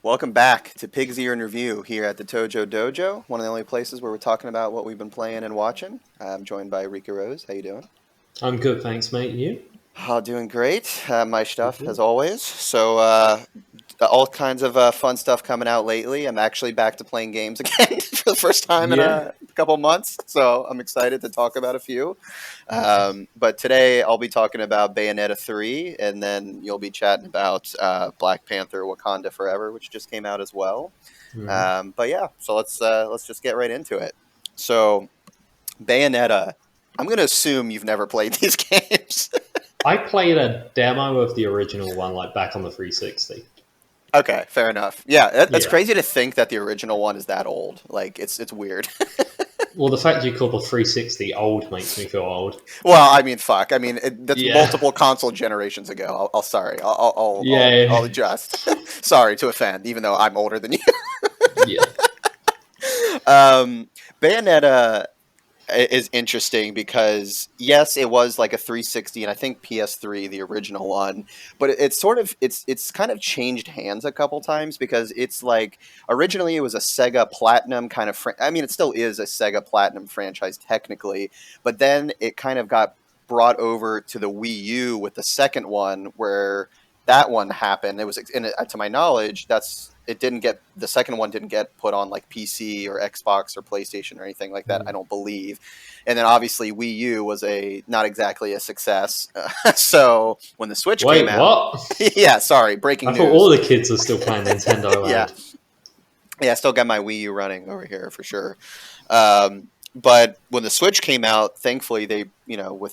Welcome back to Pig's Ear in Review here at the Tojo Dojo, one of the only places where we're talking about what we've been playing and watching. I'm joined by Riku Rose. How you doing? I'm good, thanks, mate. You? Oh, doing great. My stuff, Good. as always. So, all kinds of fun stuff coming out lately. I'm actually back to playing games again for the first time in Yeah. a couple months, so I'm excited to talk about a few. But today I'll be talking about Bayonetta 3, and then you'll be chatting about Black Panther Wakanda Forever, which just came out as well. But yeah, so let's just get right into it. So, Bayonetta, I'm going to assume you've never played these games. I played a demo of the original one, like back on the 360. Okay, fair enough. Yeah, that's Yeah. crazy to think that the original one is that old. Like, it's weird. Well, the fact you call the 360 old makes me feel old. Well, I mean, fuck. I mean, that's Yeah. multiple console generations ago. I'll adjust. Sorry to offend, even though I'm older than you. Yeah. Bayonetta is interesting because yes, it was like a 360 and I think PS3, the original one, but it's kind of changed hands a couple times because it's like originally it was a Sega Platinum kind of I mean, it still is a Sega Platinum franchise technically, but then it kind of got brought over to the Wii U with the second one where that one happened. It was, and to my knowledge, the second one didn't get put on like PC or Xbox or PlayStation or anything like that. I don't believe. And then obviously Wii U was not exactly a success. So when the Switch came out, What? yeah, sorry, breaking news. I thought all the kids are still playing Nintendo Land. Yeah, I still got my Wii U running over here for sure. But when the Switch came out, thankfully they,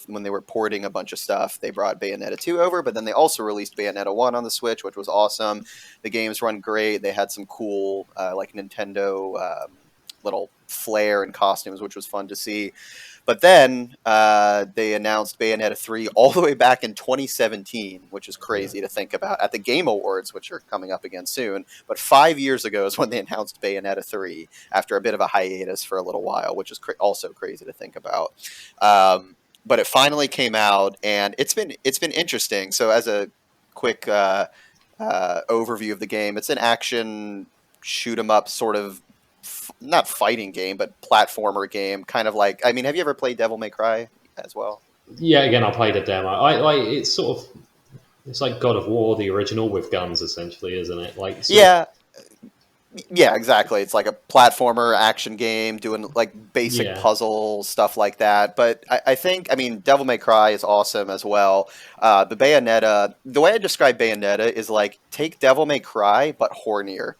when they were porting a bunch of stuff, they brought Bayonetta 2 over, but then they also released Bayonetta 1 on the Switch, which was awesome. The games run great. They had some cool, like Nintendo little flair and costumes, which was fun to see. But then they announced Bayonetta 3 all the way back in 2017, which is crazy to think about, at the Game Awards, which are coming up again soon. But 5 years ago is when they announced Bayonetta 3 after a bit of a hiatus for a little while, which is also crazy to think about. But it finally came out, and it's been interesting. So as a quick overview of the game, it's an action shoot 'em up sort of not fighting game, but platformer game, kind of like. I mean, have you ever played Devil May Cry as well? Yeah, again, I played a demo. It's like God of War, the original, with guns, essentially, isn't it? Yeah, exactly. It's like a platformer action game doing like basic puzzle stuff like that. But I think, Devil May Cry is awesome as well. The Bayonetta, the way I describe Bayonetta is like take Devil May Cry but hornier.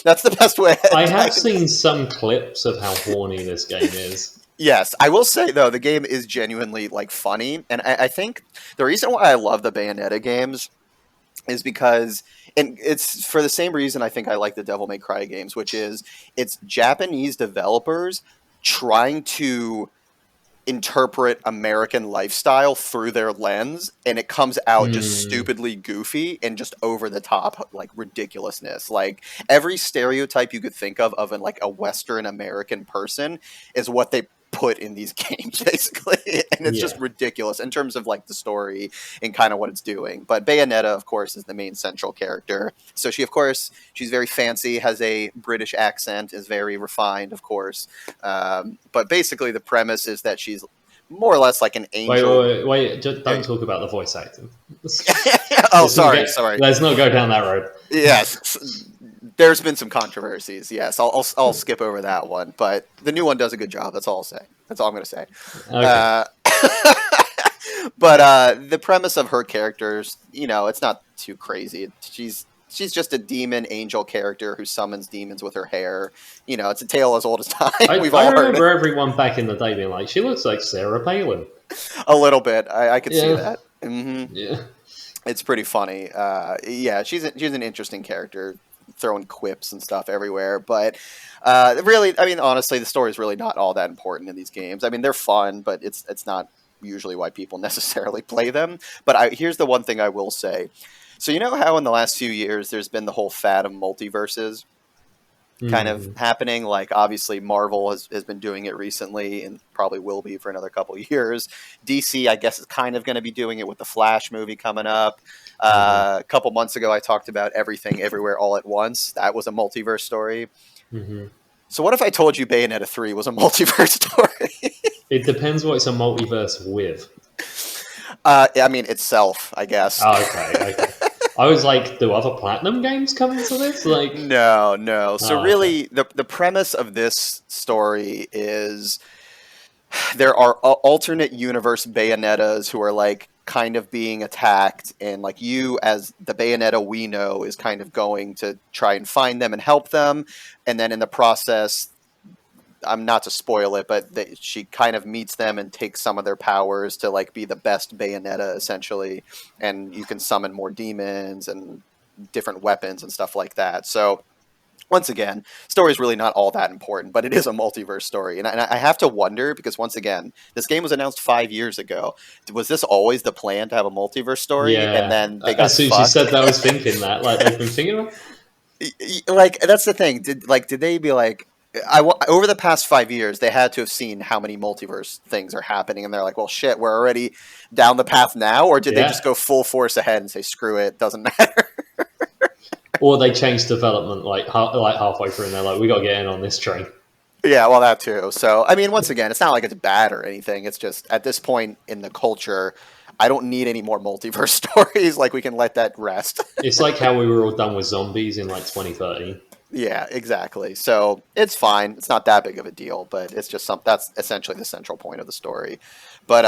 That's the best way. I have seen some clips of how horny this game is. Yes, I will say though the game is genuinely like funny, and I think the reason why I love the Bayonetta games is because, and it's for the same reason I think I like the Devil May Cry games, which is it's Japanese developers trying to interpret American lifestyle through their lens, and it comes out just stupidly goofy and just over the top, like ridiculousness. Like every stereotype you could think of like a Western American person is what they put in these games basically, and it's just ridiculous in terms of like the story and kind of what it's doing. But Bayonetta, of course, is the main central character. So she's very fancy, has a British accent, is very refined, of course. But basically the premise is that she's more or less like an angel. Wait, just don't talk about the voice acting. Sorry. Let's not go down that road. Yes. There's been some controversies. Yes, I'll skip over that one, but the new one does a good job. That's all I'll say. That's all I'm going to say. Okay. But the premise of her characters, it's not too crazy. She's just a demon angel character who summons demons with her hair. It's a tale as old as time. We've all heard it. I remember everyone back in the day being like, she looks like Sarah Palin. A little bit. I could see that. Mm-hmm. Yeah. It's pretty funny. She's an interesting character, throwing quips and stuff everywhere. But really, honestly, the story is really not all that important in these games. They're fun, but it's not usually why people necessarily play them. But here's the one thing I will say. So you know how in the last few years there's been the whole fad of multiverses? kind of happening. Like obviously Marvel has been doing it recently and probably will be for another couple of years. DC, I guess, is kind of going to be doing it with the Flash movie coming up. A couple months ago, I talked about Everything Everywhere All at Once. That was a multiverse story. So what if I told you Bayonetta 3 was a multiverse story? It depends what it's a multiverse with. I mean, itself, I guess. Oh, okay. I was like, do other Platinum games come into this? Like, no. So really, okay. the premise of this story is there are alternate universe Bayonettas who are like kind of being attacked, and like you as the Bayonetta we know is kind of going to try and find them and help them, and then in the process, I'm not to spoil it, but she kind of meets them and takes some of their powers to like be the best Bayonetta essentially, and you can summon more demons and different weapons and stuff like that. So once again, story is really not all that important, but it is a multiverse story. And I have to wonder, because once again, this game was announced 5 years ago. Was this always the plan to have a multiverse story? And Yeah. then they got As soon as you said that, I was thinking that. Like, they've been thinking about like, that's the thing. Did they be like, over the past 5 years, they had to have seen how many multiverse things are happening, and they're like, well, shit, we're already down the path now? Or did they just go full force ahead and say, screw it, doesn't matter? Or they changed development like halfway through, and they're like, we got to get in on this train. Yeah, well, that too. So, I mean, once again, it's not like it's bad or anything. It's just at this point in the culture, I don't need any more multiverse stories. Like, we can let that rest. It's like how we were all done with zombies in like 2013. Yeah, exactly. So it's fine. It's not that big of a deal, but it's just that's essentially the central point of the story. But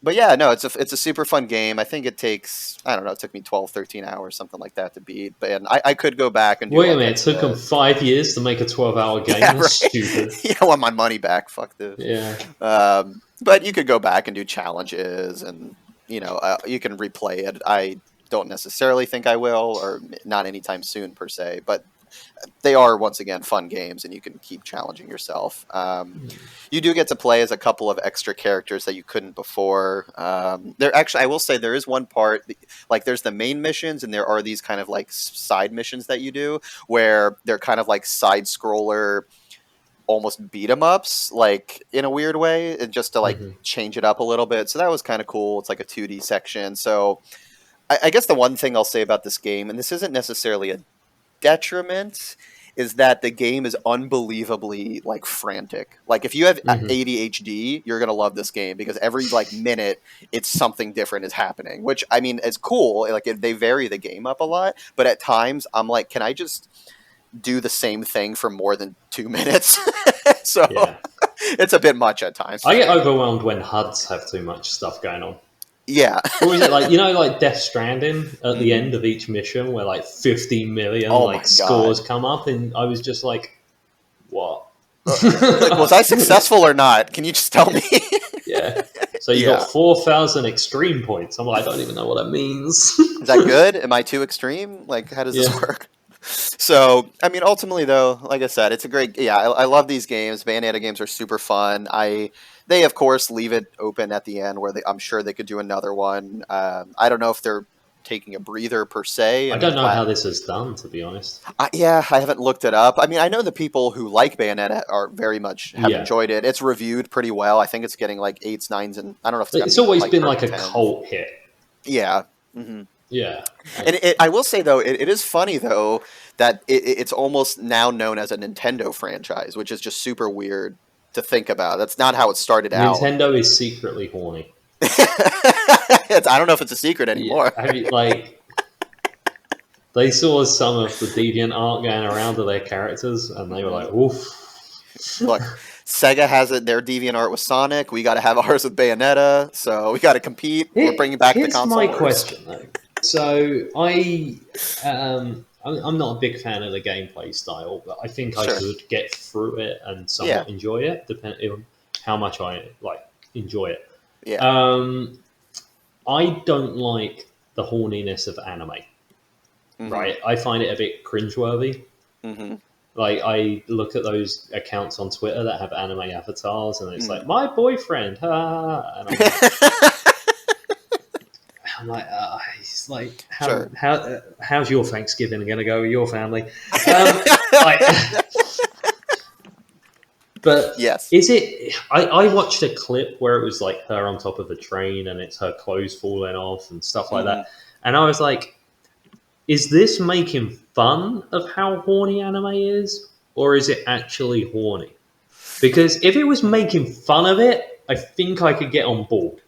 yeah, no, it's a super fun game. I think it takes, I don't know, it took me 12, 13 hours, something like that to beat. But I could go back and do Wait a minute, it took them 5 years to make a 12-hour game. Yeah, That's right? stupid. Yeah, I want my money back. Fuck this. Yeah. But you could go back and do challenges, and you can replay it. I don't necessarily think I will, or not anytime soon per se, but they are once again fun games, and you can keep challenging yourself. You do get to play as a couple of extra characters that you couldn't before. There actually, I will say, there is one part, like there's the main missions, and there are these kind of like side missions that you do where they're kind of like side scroller, almost beat 'em ups, like in a weird way, and just to like change it up a little bit. So that was kind of cool. It's like a 2D section. So I guess the one thing I'll say about this game, and this isn't necessarily a detriment, is that the game is unbelievably like frantic. Like if you have ADHD, you're gonna love this game, because every like minute it's something different is happening, which I mean is cool. Like they vary the game up a lot, but at times I'm like, can I just do the same thing for more than 2 minutes? So yeah. It's a bit much at times. I get overwhelmed when HUDs have too much stuff going on. Yeah. Or is it like, like Death Stranding at the end of each mission where like 50 million scores come up, and I was just like, what? Like, was I successful or not? Can you just tell me? Yeah. So you got 4,000 extreme points. I'm like, I don't even know what that means. Is that good? Am I too extreme? Like, how does this work? So, I mean, ultimately, though, like I said, it's a great... Yeah, I love these games. Bayonetta games are super fun. They, of course, leave it open at the end where I'm sure they could do another one. I don't know if they're taking a breather, per se. I don't know how this is done, to be honest. I haven't looked it up. I mean, I know the people who like Bayonetta are very much have enjoyed it. It's reviewed pretty well. I think it's getting like 8s, 9s, and I don't know if it's always been like a cult hit. Yeah. Mm-hmm. Yeah. And I will say, though, it is funny, though, that it's almost now known as a Nintendo franchise, which is just super weird to think about. That's not how it started out. Nintendo is secretly horny. I don't know if it's a secret anymore. Yeah. I mean, like, they saw some of the deviant art going around to their characters, and they were like, oof. Look, Sega has their deviant art with Sonic. We got to have ours with Bayonetta, so we got to compete. We're bringing back the console. Here's my question, though. So I'm not a big fan of the gameplay style, but I think I could get through it and somewhat enjoy it, depending on how much I enjoy it. Yeah. I don't like the horniness of anime. Right? I find it a bit cringeworthy. Like, I look at those accounts on Twitter that have anime avatars, and it's like, my boyfriend, and I'm like, it's like, how's your Thanksgiving going to go with your family? But Yes. is it? I watched a clip where it was like her on top of a train and it's her clothes falling off and stuff like that, and I was like, is this making fun of how horny anime is, or is it actually horny? Because if it was making fun of it, I think I could get on board.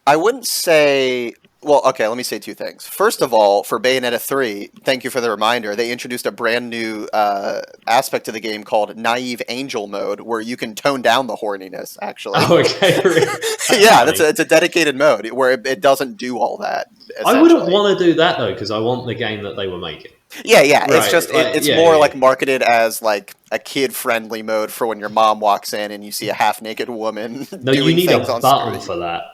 I wouldn't say. Well, okay, let me say two things. First of all, for Bayonetta 3, thank you for the reminder. They introduced a brand new aspect to the game called Naive Angel Mode, where you can tone down the horniness, actually. Oh, okay. Yeah, it's a dedicated mode where it doesn't do all that. I wouldn't want to do that, though, because I want the game that they were making. Yeah. Right, It's just like, it's more like marketed as like a kid-friendly mode for when your mom walks in and you see a half-naked woman. No, doing you need things a on button screen. for that.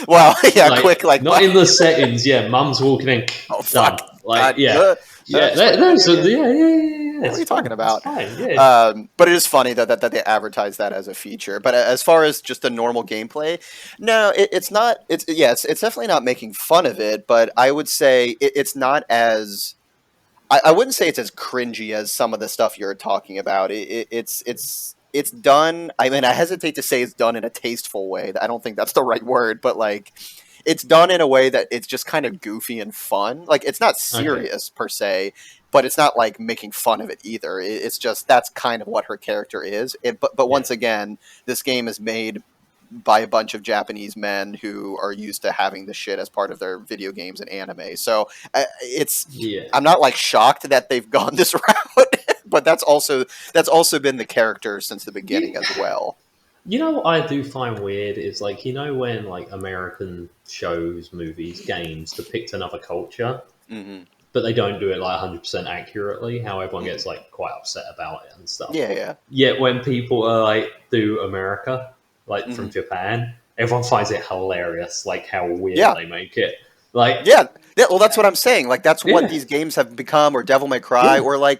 Well, yeah, quick not in the settings. Yeah, mum's walking in. Oh, done. fuck. Like, God, yeah. yeah. What are you talking about? It's fine, yeah. But it is funny that they advertise that as a feature. But as far as just the normal gameplay, no, it's not. It's definitely not making fun of it. But I would say it's not as. I wouldn't say it's as cringy as some of the stuff you're talking about. It's done. I mean, I hesitate to say it's done in a tasteful way. I don't think that's the right word, but like, it's done in a way that it's just kind of goofy and fun. Like, it's not serious per se, but it's not like making fun of it either. It's just that's kind of what her character is. But once again, this game is made by a bunch of Japanese men who are used to having this shit as part of their video games and anime. So I'm not like shocked that they've gone this route, but that's also been the character since the beginning as well. You know what I do find weird is like, you know, when like American shows, movies, games depict another culture, but they don't do it like 100% accurately, how everyone gets like quite upset about it and stuff. Yeah. Yet when people are like do America, like from Japan, everyone finds it hilarious, like how weird they make it. Like well, that's what I'm saying. Like that's what these games have become, or Devil May Cry, or like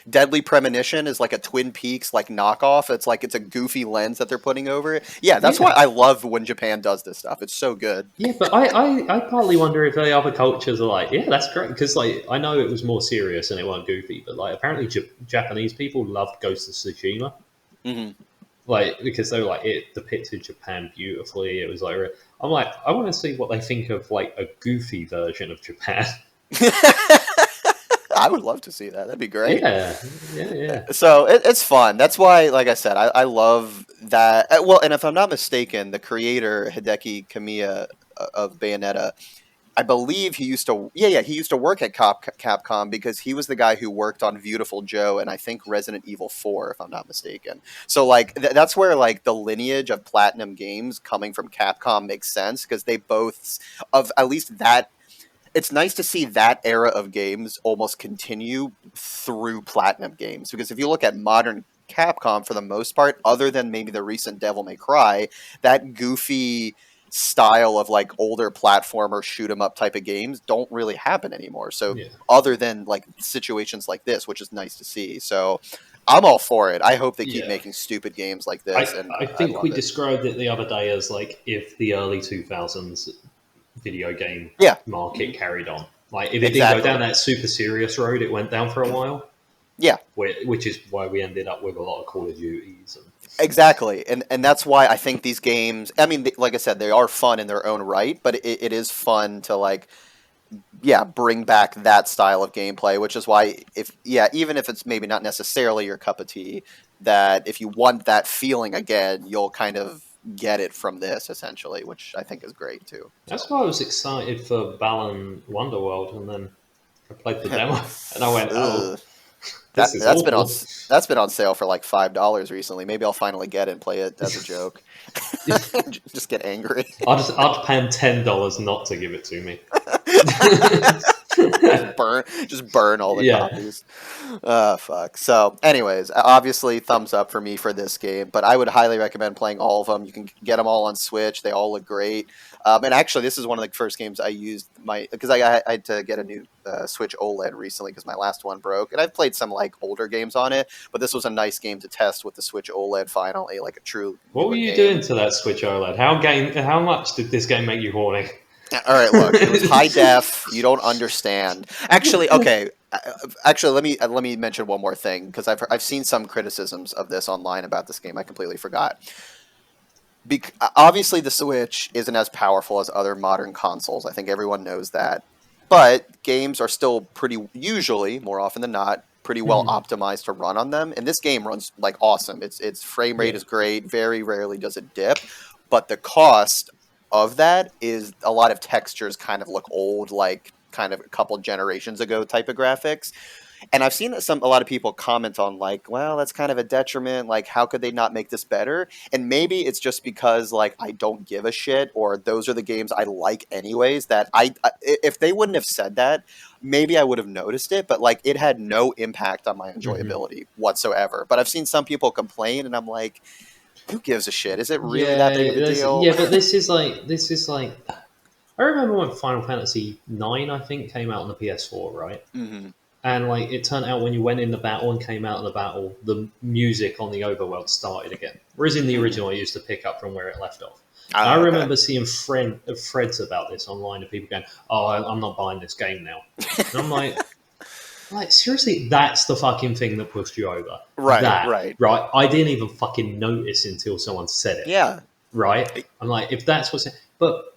Deadly Premonition is like a Twin Peaks like knockoff. It's like it's a goofy lens that they're putting over it. Yeah, that's why I love when Japan does this stuff. It's so good. Yeah, but I partly wonder if the other cultures are like, yeah, that's great, because like I know it was more serious and it wasn't goofy, but like apparently Japanese people loved Ghost of Tsushima. Like, because they were like, it depicted Japan beautifully. It was like, I'm like, I want to see what they think of like a goofy version of Japan. I would love to see that. That'd be great. Yeah. So it's fun. That's why, like I said, I love that. Well, and if I'm not mistaken, the creator Hideki Kamiya of Bayonetta, I believe he used to work at Capcom, because he was the guy who worked on Beautiful Joe and I think Resident Evil 4, if I'm not mistaken. So like that's where like the lineage of Platinum games coming from Capcom makes sense, because they both of at least that. It's nice to see that era of games almost continue through Platinum games, because if you look at modern Capcom, for the most part, other than maybe the recent Devil May Cry, that goofy style of like older platformer shoot 'em up type of games don't really happen anymore. So other than like situations like this, which is nice to see. So I'm all for it. I hope they keep making stupid games like this. I think we described it the other day as like if the early 2000s video game market carried on. Like if it didn't go down that super serious road, it went down for a while. Yeah. Which is why we ended up with a lot of Call of Duties. Exactly. And that's why I think these games, I mean, like I said, they are fun in their own right, but it is fun to like, bring back that style of gameplay, which is why even if it's maybe not necessarily your cup of tea, that if you want that feeling again, you'll kind of get it from this essentially, which I think is great too. That's why I was excited for Balan Wonderworld, and then I played the demo and I went, that's been on sale for like $5 recently. Maybe I'll finally get it and play it as a joke. Just get angry. I'd pay him $10 not to give it to me. just burn all the copies. Fuck. So, anyways, obviously, thumbs up for me for this game. But I would highly recommend playing all of them. You can get them all on Switch. They all look great. And actually, this is one of the first games I used because I had to get a new Switch OLED recently because my last one broke. And I've played some like older games on it, but this was a nice game to test with the Switch OLED finally, like a true. What were you doing to that Switch OLED? How much did this game make you horny? All right, look, it was high def. You don't understand. Actually, okay, Actually, let me mention one more thing because I've seen some criticisms of this online about this game. I completely forgot. Obviously, the Switch isn't as powerful as other modern consoles. I think everyone knows that. But games are still pretty, usually, more often than not, pretty well optimized to run on them. And this game runs like awesome. Its frame rate Yeah. is great. Very rarely does it dip. But the cost of that is a lot of textures kind of look old, like kind of a couple generations ago type of graphics. And I've seen a lot of people comment on like, well, that's kind of a detriment. Like, how could they not make this better? And maybe it's just because like I don't give a shit, or those are the games I like anyways. That if they wouldn't have said that, maybe I would have noticed it. But like, it had no impact on my enjoyability whatsoever. But I've seen some people complain, and I'm like, who gives a shit? Is it really that big of a deal? Yeah, but this is like I remember when Final Fantasy 9, I think, came out on the PS4, right? Hmm. And like it turned out when you went in the battle and came out of the battle, the music on the overworld started again. Whereas in the original, it used to pick up from where it left off. And I Oh, okay. remember seeing threads about this online of people going, "Oh, I'm not buying this game now." And I'm like seriously, that's the fucking thing that pushed you over. Right, That right. right? I didn't even fucking notice until someone said it. Yeah. Right? I'm like, if that's what's, but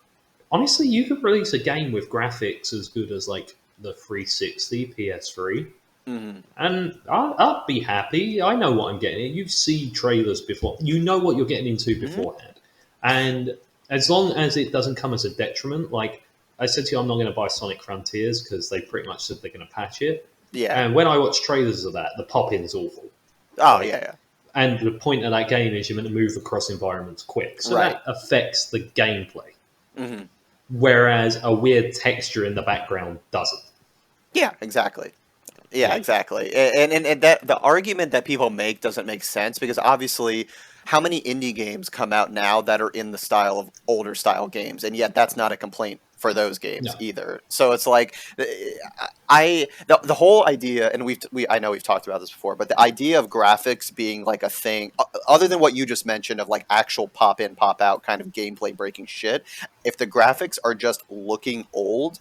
honestly, you could release a game with graphics as good as like the 360 PS3, Hmm. and I'll be happy. I know what I'm getting. You see trailers before, you know what you're getting into Hmm. beforehand, and as long as it doesn't come as a detriment, like I said to you, I'm not going to buy Sonic Frontiers because they pretty much said they're going to patch it. Yeah. And when I watch trailers of that, the pop-in's awful. Oh, Like, yeah, and the point of that game is you're meant to move across environments quick, yeah. so Right. that affects the gameplay. Hmm. Whereas a weird texture in the background doesn't. Yeah, exactly. Yeah, Yeah. exactly. And that the argument that people make doesn't make sense because obviously how many indie games come out now that are in the style of older style games, and yet that's not a complaint for those games No. either. So it's like the whole idea, and I know we've talked about this before, but the idea of graphics being like a thing other than what you just mentioned of like actual pop in pop out kind of gameplay breaking shit, if the graphics are just looking old,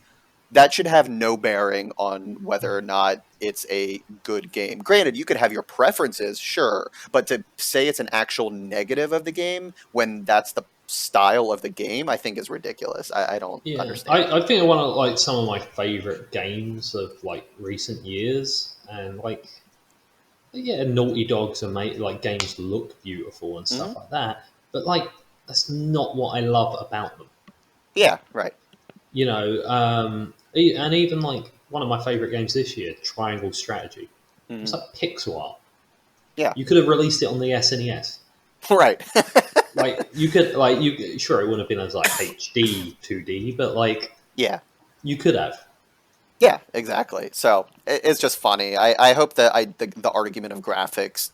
that should have no bearing on whether or not it's a good game. Granted, you could have your preferences, sure, but to say it's an actual negative of the game when that's the style of the game, I think is ridiculous. I don't Yeah. understand it. I think one of like some of my favorite games of like recent years, and like yeah, Naughty Dogs and like games look beautiful and Hmm. stuff like that, but like that's not what I love about them. Yeah, right. You know, and even like one of my favorite games this year, Triangle Strategy. It's Hmm. like pixel art. Yeah, You could have released it on the SNES. right. Like you could, like you, sure, it wouldn't have been as like HD 2D, but like Yeah. you could have. Yeah, exactly. So it's just funny. I hope that the argument of graphics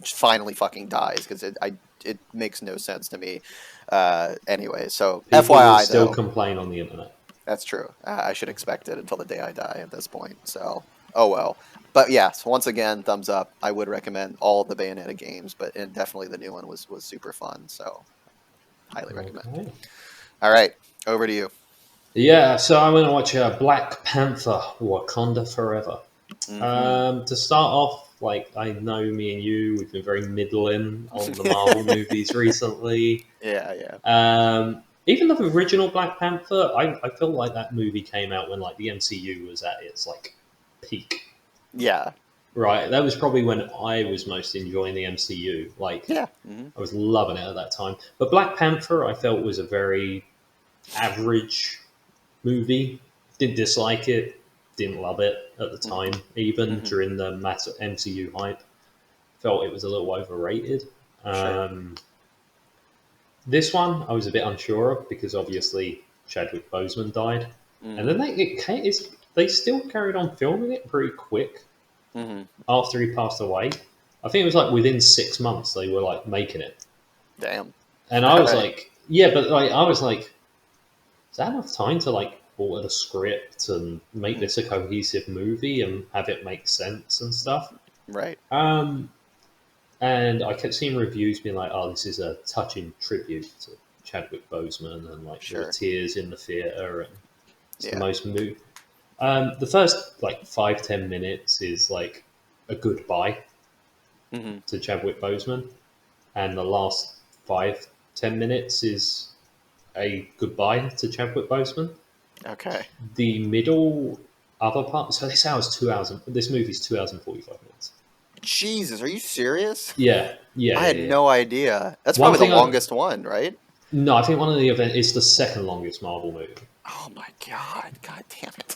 finally fucking dies because it makes no sense to me. Anyway, so People will FYI still though, complain on the internet. that's true. I should expect it until the day I die at this point. So oh well. But yeah, so once again, thumbs up. I would recommend all the Bayonetta games, but and definitely the new one was super fun. So highly recommend. Okay. All right, over to you. Yeah, so I'm going to watch Black Panther: Wakanda Forever. Hmm. To start off, like I know me and you, we've been very middling on the Marvel movies recently. Yeah, yeah, Even the original Black Panther, I feel like that movie came out when like the MCU was at its like peak. yeah, Right, that was probably when I was most enjoying the MCU. Like yeah. Hmm. I was loving it at that time. But Black Panther, I felt was a very average movie. Didn't dislike it, didn't love it at the time, even Hmm. during the massive MCU hype. Felt it was a little overrated. Sure. Um, this one, I was a bit unsure of because obviously Chadwick Boseman died, and then Hmm. they still carried on filming it pretty quick Hmm. after he passed away. I think it was like within 6 months they were like making it, Damn. and I All was right. like, yeah, but like I was like, is that enough time to like alter the script and make Mm. this a cohesive movie and have it make sense and stuff? Right. Um, and I kept seeing reviews being like, "Oh, this is a touching tribute to Chadwick Boseman," and like there were Sure. tears in the theater, and it's the Yeah. most move. The first like 5-10 minutes is like a goodbye to Chadwick Boseman, and the last 5-10 minutes is a goodbye to Chadwick Boseman. Okay. The middle other part. So this hour's 2 hours. This movie's 2 hours and 45 minutes. Jesus, are you serious? Yeah. I had no idea. That's One probably the thing longest one, right? No, I think one of the events is the second longest Marvel movie. Oh my god! God damn it!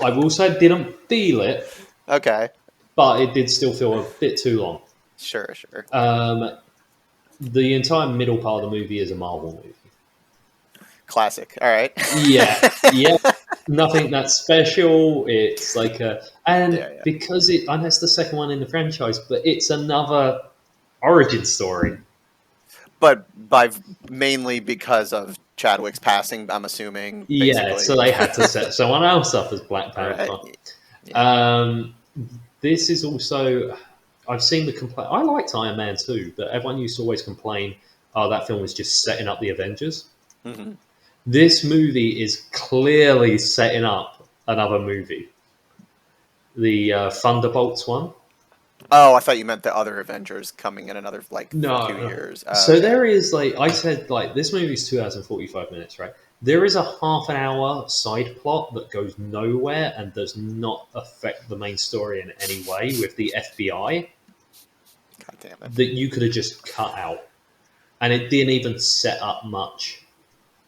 I will say I didn't feel it, Okay. but it did still feel a bit too long. Sure. The entire middle part of the movie is a Marvel movie. Classic. All right. Yeah. Nothing that special. It's like because and that's the second one in the franchise, but it's another origin story. But mainly because of Chadwick's passing, I'm assuming. Basically. Yeah, so they had to set someone else up as Black Panther. Right. Yeah. This is also, I've seen the complaint. I liked Iron Man 2, but everyone used to always complain, oh, that film was just setting up the Avengers. Mm-hmm. This movie is clearly setting up another movie. The Thunderbolts one. Oh, I thought you meant the other Avengers coming in another few years. So there is I said this movie's 2 hours and 45 minutes, right? There is a half an hour side plot that goes nowhere and does not affect the main story in any way with the FBI. God damn it. That you could have just cut out. And it didn't even set up much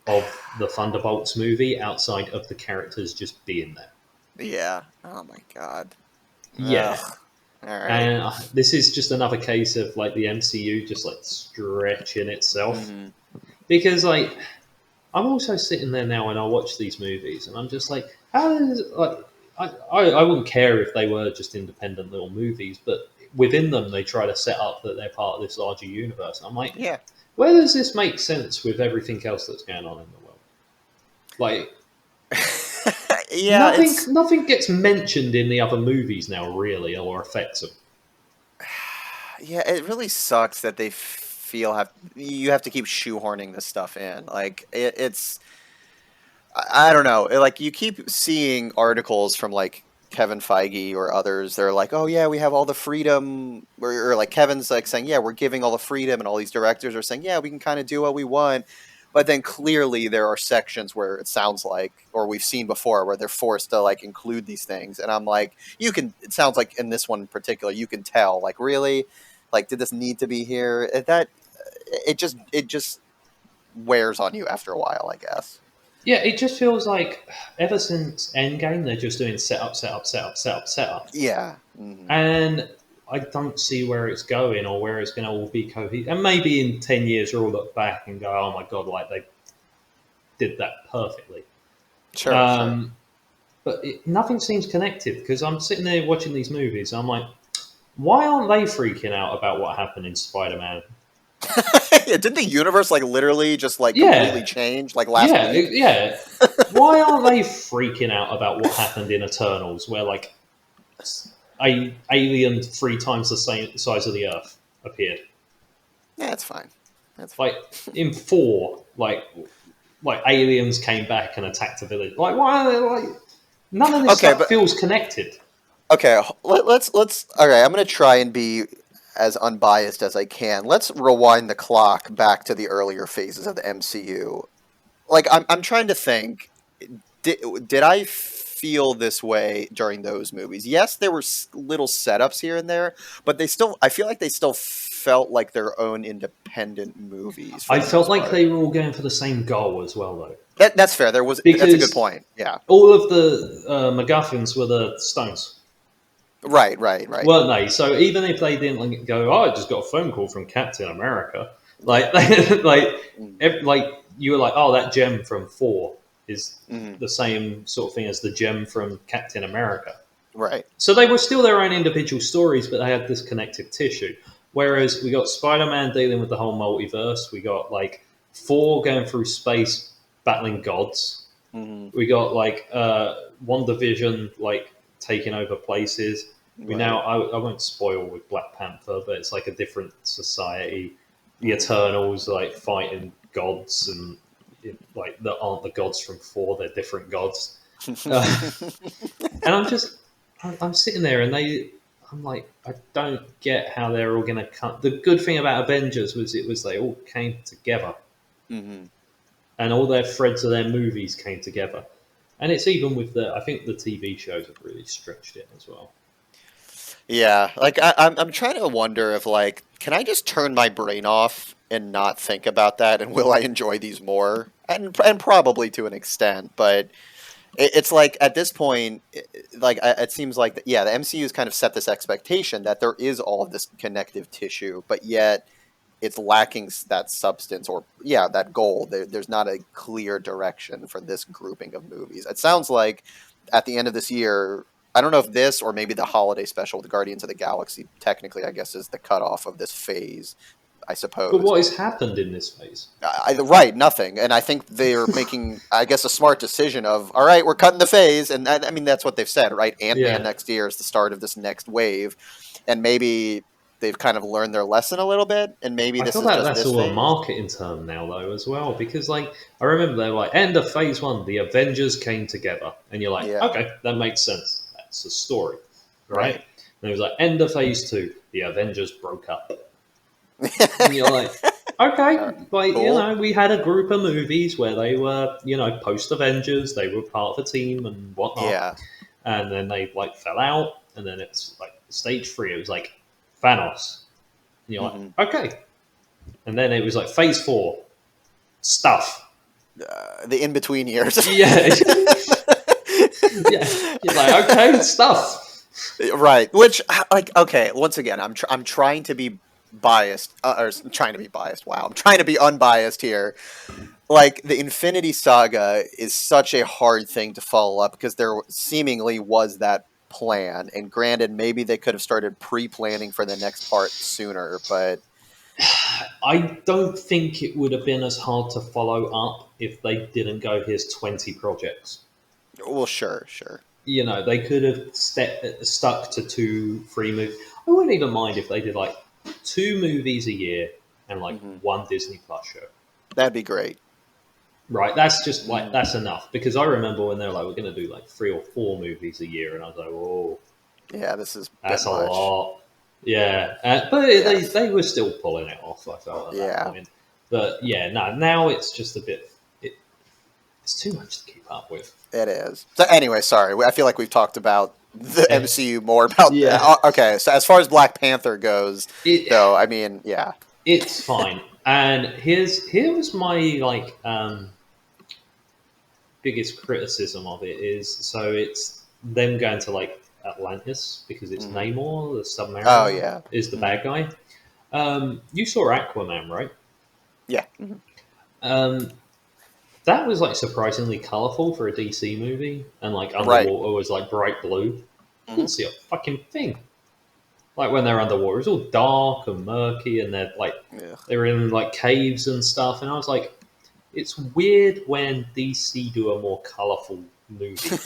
of the Thunderbolts movie outside of the characters just being there. Yeah. Oh my god. Yeah. Ugh. All right. And this is just another case of the MCU just stretching itself. Because I'm also sitting there now and I watch these movies and I'm just how is I wouldn't care if they were just independent little movies, but within them they try to set up that they're part of this larger universe. I'm yeah. Where does this make sense with everything else that's going on in the world? Yeah, nothing gets mentioned in the other movies now, really, or affects them. Yeah, it really sucks that they you have to keep shoehorning this stuff in. It's I don't know. You keep seeing articles from Kevin Feige or others. They're oh yeah, we have all the freedom, or Kevin's saying, yeah, we're giving all the freedom, and all these directors are saying, yeah, we can kind of do what we want. But then clearly there are sections where it sounds or we've seen before, where they're forced to include these things. And I'm it sounds like in this one in particular, you can tell, really, did this need to be here? It just wears on you after a while, I guess. Yeah, it just feels ever since Endgame, they're just doing set up. Yeah. Mm-hmm. And I don't see where it's going or where it's going to all be cohesive. And maybe in 10 years, we'll all look back and go, oh my God, they did that perfectly. Sure. But nothing seems connected because I'm sitting there watching these movies. And I'm why aren't they freaking out about what happened in Spider-Man? Didn't the universe literally just completely change last week? Yeah. Why aren't they freaking out about what happened in Eternals, where a alien 3 times the same size of the Earth appeared? Yeah, that's fine. That's fine. In 4, aliens came back and attacked a village. Why are they none of this stuff feels connected. Okay, let's. All right, I'm going to try and be as unbiased as I can. Let's rewind the clock back to the earlier phases of the MCU. I'm trying to think. Did I feel this way during those movies? Yes, there were little setups here and there, but I feel like they still felt like their own independent movies. I felt like they were all going for the same goal as well, though. That's fair. That's a good point. Yeah. All of the MacGuffins were the stones. Right. Weren't they? So even if they didn't go, oh, I just got a phone call from Captain America, you were oh, that gem from 4 is the same sort of thing as the gem from Captain America. Right. So they were still their own individual stories, but they had this connective tissue. Whereas we got Spider-Man dealing with the whole multiverse. We got Thor going through space battling gods. Mm-hmm. We got WandaVision taking over places. We now I won't spoil with Black Panther, but it's a different society. The Eternals fighting gods and that aren't the gods from 4, they're different gods. And I'm sitting there, and I'm like, I don't get how they're all going to come. The good thing about Avengers was they all came together, Mm-hmm. and all their threads of their movies came together. And it's even with I think the TV shows have really stretched it as well. Yeah, like I'm trying to wonder if like, can I just turn my brain off and not think about that, and will I enjoy these more? And probably to an extent, but it's like at this point, like it seems like yeah, the MCU has kind of set this expectation that there is all of this connective tissue, but yet it's lacking that substance or yeah, that goal. There's not a clear direction for this grouping of movies. It sounds like at the end of this year, I don't know if this or maybe the holiday special with Guardians of the Galaxy, technically, I guess, is the cutoff of this phase, I But suppose. what has happened in this phase? Right, nothing. And I think they're making, I guess, a smart decision of, all right, we're cutting the phase. And I mean, that's what they've said, right? Ant-Man Yeah, next year is the start of this next wave. And maybe they've kind of learned their lesson a little bit. And maybe I this feel is like just that's this all a phase. marketing term now, though, as well. Because like I remember they were like, end of phase one, the Avengers came together, and you're like, Yeah, okay, that makes sense. That's the story, right? right. And it was like end of phase two, the Avengers broke up, and you're like, okay, like Cool. we had a group of movies where they were post Avengers, they were part of a team and whatnot, Yeah. and then they like fell out, and then it's like stage three, it was like Thanos, and you're like, Hmm. okay, and then it was like phase four, stuff. The in-between years. Yeah, yeah. You're like, okay, stuff. Right. Which, like, okay, once again, I'm trying to be biased, or trying to be biased. Wow. I'm trying to be unbiased here. Like, the Infinity Saga is such a hard thing to follow up because there seemingly was that plan. And granted, maybe they could have started pre-planning for the next part sooner, but I don't think it would have been as hard to follow up if they didn't go, here's 20 projects. well, sure, sure. They could have stuck to 2, 3 movies. I wouldn't even mind if they did like 2 movies a year and like Hmm. 1 Disney Plus show. That'd be great. Right, that's just like Mm. that's enough because I remember when they were like, we're going to do like 3 or 4 movies a year, and I was like, oh, Yeah, this is a bit that's a much. lot. Yeah, but Yes. they were still pulling it off. I felt at that Yeah. point, but yeah, no, now it's just a bit. It's too much to keep up with. It is. So anyway, sorry. I feel like we've talked about the Eh, MCU more about yeah, okay, so as far as Black Panther goes, it though, I mean, yeah. it's fine. And here was my biggest criticism of it is so it's them going to like Atlantis because it's Hmm. Namor, the Oh Submariner, yeah. is the Hmm. bad guy. You saw Aquaman, right? Yeah. Hmm. Um, that was like surprisingly colourful for a DC movie, and like Right. underwater was like bright blue. I Hmm. didn't see a fucking thing. Like when they're underwater, it's all dark and murky, and Yeah. they're in like caves and stuff. And I was like, it's weird when DC do a more colourful movie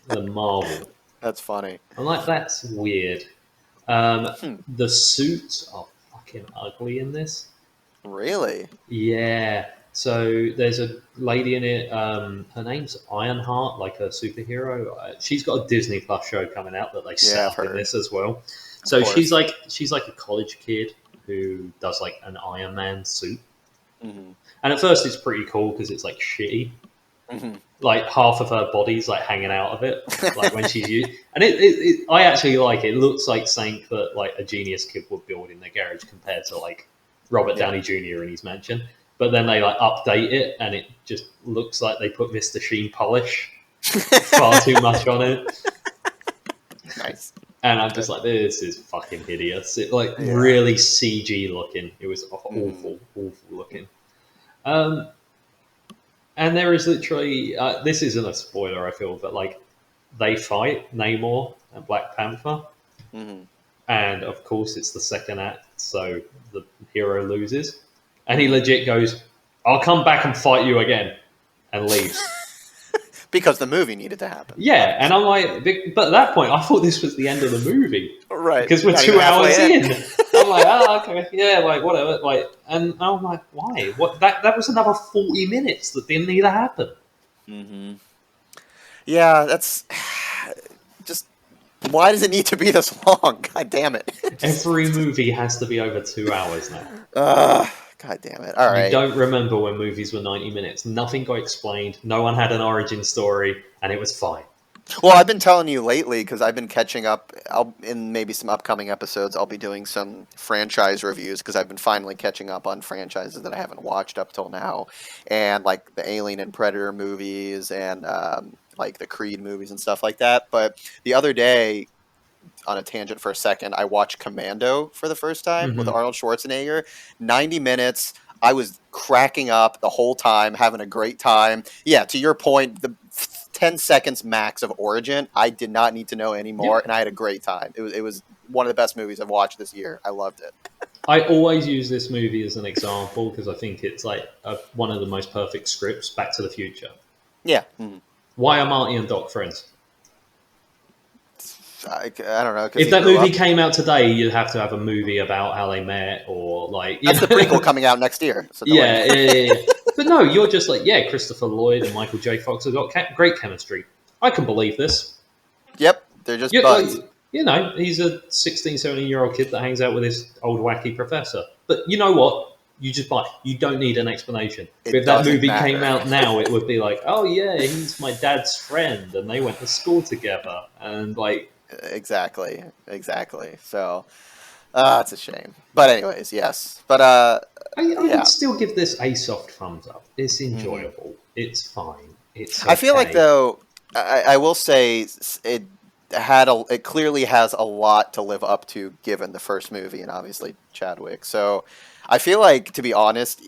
than Marvel. That's funny. I'm like, that's weird. Hmm. The suits are fucking ugly in this. Really? Yeah. So there's a lady in it. Her name's Ironheart, like a superhero. She's got a Disney Plus show coming out that they set Yeah, I've up in heard. this as well. Of So course. she's like a college kid who does like an Iron Man suit. Hmm. And at first it's pretty cool because it's like shitty. Hmm. Like half of her body's like hanging out of it, like when she's used. And I actually like it. It looks like something that like a genius kid would build in their garage compared to like Robert Yeah. Downey Jr. in his mansion. But then they like update it, and it just looks like they put Mr. Sheen polish far too much on it. Nice. And I'm just like, this is fucking hideous. It like Yeah. really CG looking. It was awful, Mhm. awful looking. And there is literally this isn't a spoiler, I feel, but like they fight Namor and Black Panther, Hmm. and of course it's the second act, so the hero loses, and he legit goes, "I'll come back and fight you again," and leaves. Because the movie needed to happen. Yeah, and I'm like, but at that point, I thought this was the end of the movie Right. because we're Not even 2 hours halfway in. I'm like, oh, okay, yeah, like whatever, like, and I'm like, why? What that was another 40 minutes that didn't need to happen. Hmm. Yeah, that's just why does it need to be this long? God damn it! Every movie has to be over 2 hours now. God damn it! All You right. don't remember when movies were 90 minutes. Nothing got explained. No one had an origin story, and it was fine. Well, I've been telling you lately because I've been catching up. In maybe some upcoming episodes, I'll be doing some franchise reviews because I've been finally catching up on franchises that I haven't watched up till now, and like the Alien and Predator movies and like the Creed movies and stuff like that. But the other day, on a tangent for a second, I watched Commando for the first time with Mm-hmm. Arnold Schwarzenegger. 90 minutes. I was cracking up the whole time, having a great time. Yeah, to your point, the 10 seconds max of origin, I did not need to know anymore, Yep. and I had a great time. It was one of the best movies I've watched this year. I loved it. I always use this movie as an example because I think it's like one of the most perfect scripts, Back to the Future. Yeah. Mhm. Why are Marty and Doc friends? I don't know, because If he that grew movie up. came out today, you'd have to have a movie about how they met, or like, That's the prequel coming out next year, so don't yeah, worry. yeah. But no, you're just like, yeah, Christopher Lloyd and Michael J. Fox have got great chemistry. I can believe this. Yep, they're just You, buds. you know, he's a 16, 17-year-old kid that hangs out with his old wacky professor. But you know what? You just buy. You don't need an explanation. But It if that doesn't movie came matter. out now, it would be like, oh yeah, he's my dad's friend, and they went to school together, and like, Exactly, exactly. So, it's a shame. But anyways, yes. But I would yeah. still give this a soft thumbs up. It's hmm enjoyable. It's fine. It's I feel like okay. though, I will say it clearly has a lot to live up to given the first movie and obviously Chadwick. So, I feel like, to be honest,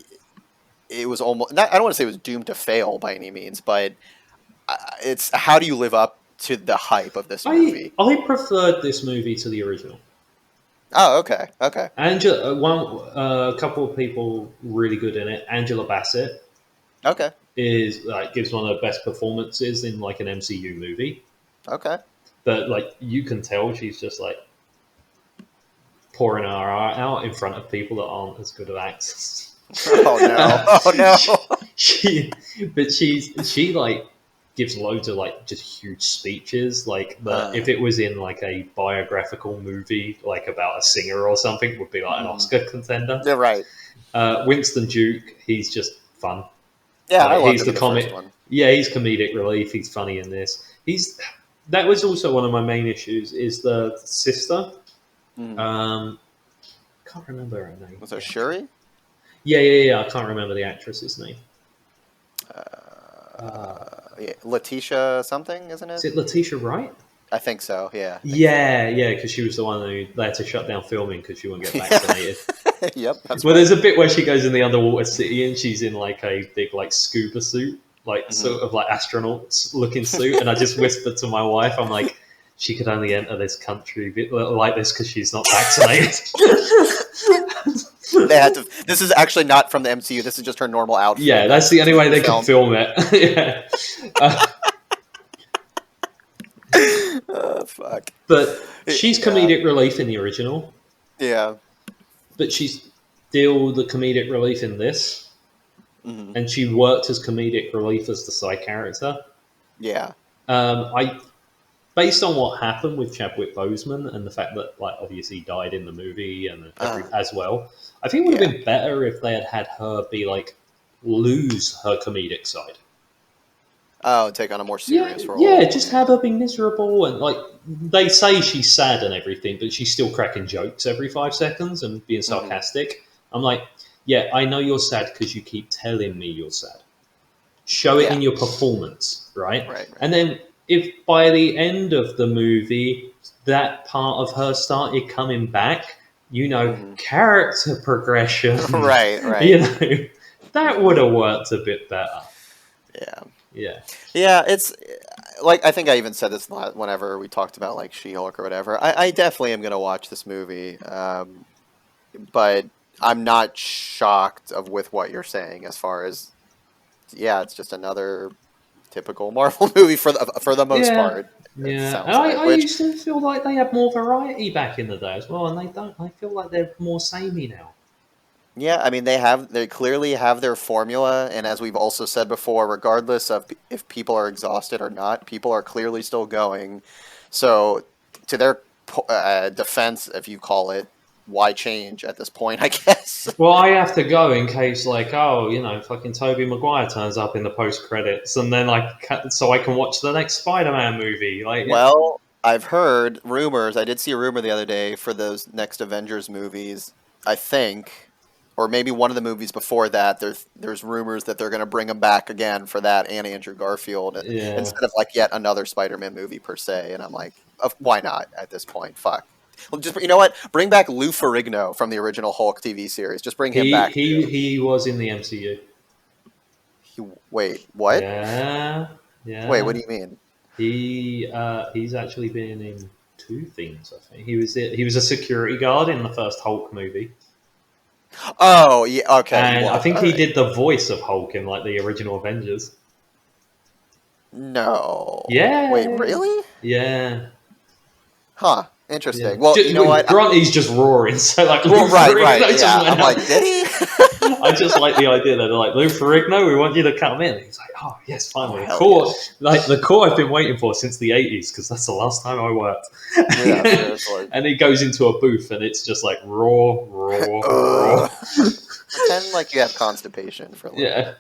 it was almost not. I don't want to say it was doomed to fail by any means, but it's how do you live up to the hype of this movie? I preferred this movie to the original. Oh, okay, okay, Angela, a couple of people really good in it. Angela Bassett okay, is like gives one of the best performances in like an MCU movie. okay. But like you can tell she's just like pouring her heart out in front of people that aren't as good at actors. Oh no! Oh no! she, but she like gives loads of like just huge speeches. Like if it was in like a biographical movie, like about a singer or something, would be like an Oscar contender. You're right. Winston Duke, he's just fun. Yeah, I Like loved he's him the in the first comic. one. Yeah, he's comedic relief. He's funny in this. That was also one of my main issues. Is the sister? Mm. Can't remember her name. Was it Shuri? Yeah. I can't remember the actress's name. Yeah, Letitia something, isn't Is it? it Letitia Wright? I think so. Yeah. Yeah, because she was the one who they had to shut down filming because she wouldn't get vaccinated. Yep, that's Well, right. there's a bit where she goes in the underwater city and she's in like a big like scuba suit, like sort of like astronaut looking suit, and I just whispered to my wife, I'm like, she could only enter this country like this because she's not vaccinated. They had to. This is actually not from the MCU. This is just her normal outfit. Yeah, that's the only way they could film. film it. Yeah. Fuck. But she's comedic relief in the original. Yeah. But she's still the comedic relief in this. Mm-hmm. And she worked as comedic relief as the side character. Yeah. Based on what happened with Chadwick Boseman and the fact that, like, obviously he died in the movie and as well, I think it would have been better if they had her be like lose her comedic side. Oh, take on a more serious role. Yeah, just have her be miserable and like they say she's sad and everything, but she's still cracking jokes every 5 seconds and being sarcastic. I'm like, yeah, I know you're sad because you keep telling me you're sad. Show it in your performance, right? And then if by the end of the movie that part of her started coming back, character progression, right. that would have worked a bit better. Yeah. It's like I think I even said this whenever we talked about like She-Hulk or whatever. I definitely am gonna watch this movie, but I'm not shocked with what you're saying as far as it's just another typical Marvel movie for the most part. Yeah, and I used to feel like they had more variety back in the day as well, and they don't. I feel like they're more samey now. Yeah, I mean they clearly have their formula, and as we've also said before, regardless of if people are exhausted or not, people are clearly still going. So, to their defense, if you call it, why change at this point? I guess. Well, I have to go in case, like, oh, fucking Tobey Maguire turns up in the post credits, and then so I can watch the next Spider-Man movie. Like, Well, I've heard rumors. I did see a rumor the other day for those next Avengers movies. I think, or maybe one of the movies before that. There's rumors that they're going to bring him back again for that and Andrew Garfield yeah, instead of like yet another Spider-Man movie per se. And I'm like, why not at this point? Fuck. Well, just you know what? Bring back Lou Ferrigno from the original Hulk TV series. Just bring him he back he too. he was in the MCU. Wait, what? Yeah, Wait, what yeah. do you mean? He's actually been in two things. I think he was a security guard in the first Hulk movie, Oh, yeah. Okay, he and I was. think All he right. did the voice of Hulk in like the original Avengers. No. Wait, Yeah, really? yeah, Huh. yeah. Interesting. Well, you know what? Grunty's just roaring, so like Lou Well, right. Ferrigno just Yeah. went I'm like, out. did he? I just like the idea that they're like, Lou Ferrigno, we want you to come in. And he's like, oh yes, Oh, finally, hell cool. yeah. Like the call I've been waiting for since the '80s because that's the last time I worked. Yeah, seriously. And he goes into a booth and it's just like raw, raw, raw. Ugh. Pretend like you have constipation for a little Yeah.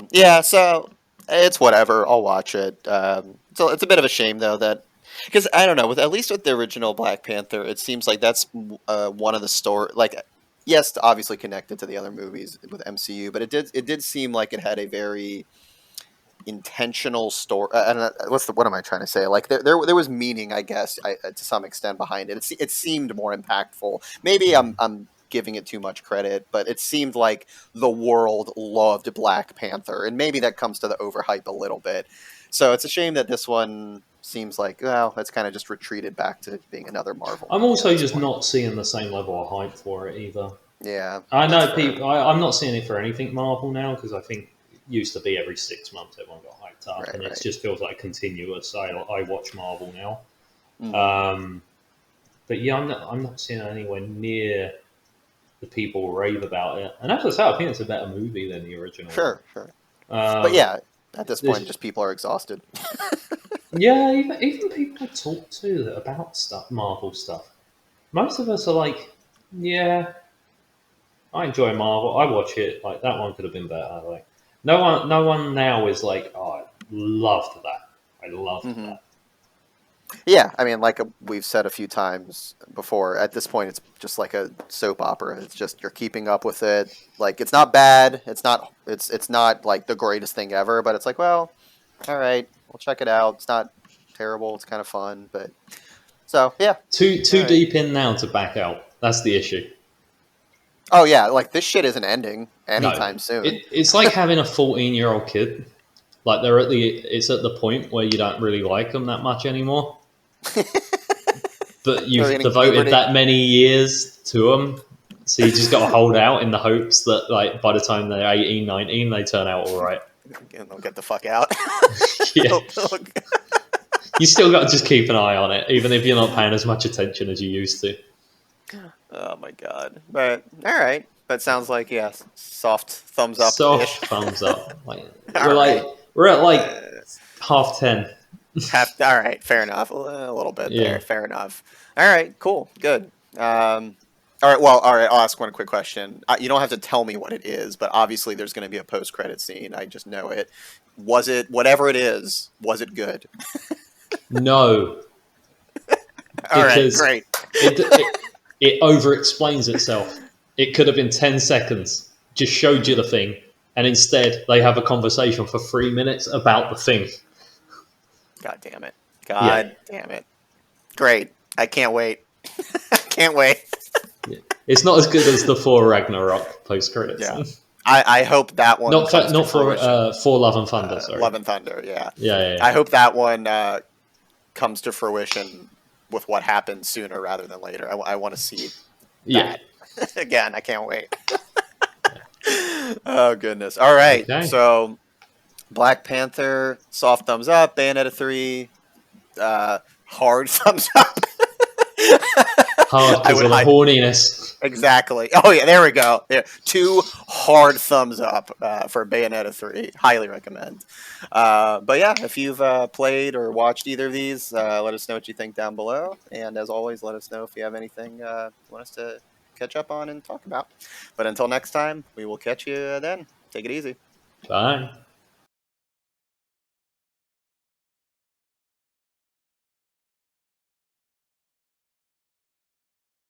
bit. Yeah, so it's whatever. I'll watch it. So it's a bit of a shame though that because I don't know, with at least with the original Black Panther, it seems like that's one of the story. Like, yes, obviously connected to the other movies with MCU, but it did seem like it had a very intentional story. I don't know, what am I trying to say? Like there was meaning, I guess, to some extent behind it. It seemed more impactful. Maybe I'm giving it too much credit, but it seemed like the world loved Black Panther, and maybe that comes to the overhype a little bit. So it's a shame that this one seems like, well, it's kind of just retreated back to being another Marvel I'm movie at also this just point. not seeing the same level of hype for it either. Yeah, I that's know fair. people. I'm not seeing it for anything Marvel now because I think it used to be every 6 months everyone got hyped up, Right, and it right. just feels like continuous. I watch Marvel now. Hmm. But yeah, I'm not seeing it anywhere near the people rave about it. And as I say, I think it's a better movie than the original one. Sure, sure. But yeah, at this point, There's, just people are exhausted. yeah, even people I talk to about stuff, Marvel stuff, most of us are like, yeah, I enjoy Marvel. I watch it. Like that one could have been better. Like no one now is like, oh, I loved that. I loved Hmm. that. Yeah, I mean, like we've said a few times before, at this point, it's just like a soap opera. It's just you're keeping up with it. Like it's not bad. It's not like the greatest thing ever, but it's like, well, all right, we'll check it out. It's not terrible. It's kind of fun, but so yeah, all Too right. deep in now to back out. That's the issue. Oh yeah, like this shit isn't ending No, anytime soon. it's like having a 14-year-old kid. Like it's at the point where you don't really like them that much anymore. But They're you've hitting devoted puberty. that many years to them, so you just got to hold out in the hopes that like by the time they're 18, 19, they turn out all right. And they'll get the fuck out. Yeah, They'll- you still got to just keep an eye on it, even if you're not paying as much attention as you used to. Oh my god! But all right, that sounds like soft thumbs up ish. Soft thumbs up. Like All right. we're at like Uh, 10:30. all right, fair enough. A little bit there. Yeah. Fair enough. All right, cool, good. All right, well, all right. I'll ask one quick question. You don't have to tell me what it is, but obviously there's going to be a post-credit scene. I just know it. Was it whatever it is? Was it good? No, All right, because great. it over explains itself. It could have been 10 seconds, just showed you the thing, and instead they have a conversation for 3 minutes about the thing. God damn it. Yeah. God damn it. Great. I can't wait. I can't wait. Yeah. It's not as good as the Thor Ragnarok post credits. Yeah. I hope that one Not comes to not for fruition. For Love and Thunder. Sorry. Love and Thunder, yeah. Yeah. I hope that one comes to fruition with what happens sooner rather than later. I want to see Yeah. that. Again, I can't wait. Oh, goodness. All right. Okay. So, Black Panther, soft thumbs up. Bayonetta 3, hard thumbs up. Hard because of the horniness. Exactly. Oh yeah, there we go. Yeah, 2 hard thumbs up for Bayonetta 3. Highly recommend. But yeah, if you've played or watched either of these, let us know what you think down below. And as always, let us know if you have anything you want us to catch up on and talk about. But until next time, we will catch you then. Take it easy. Bye.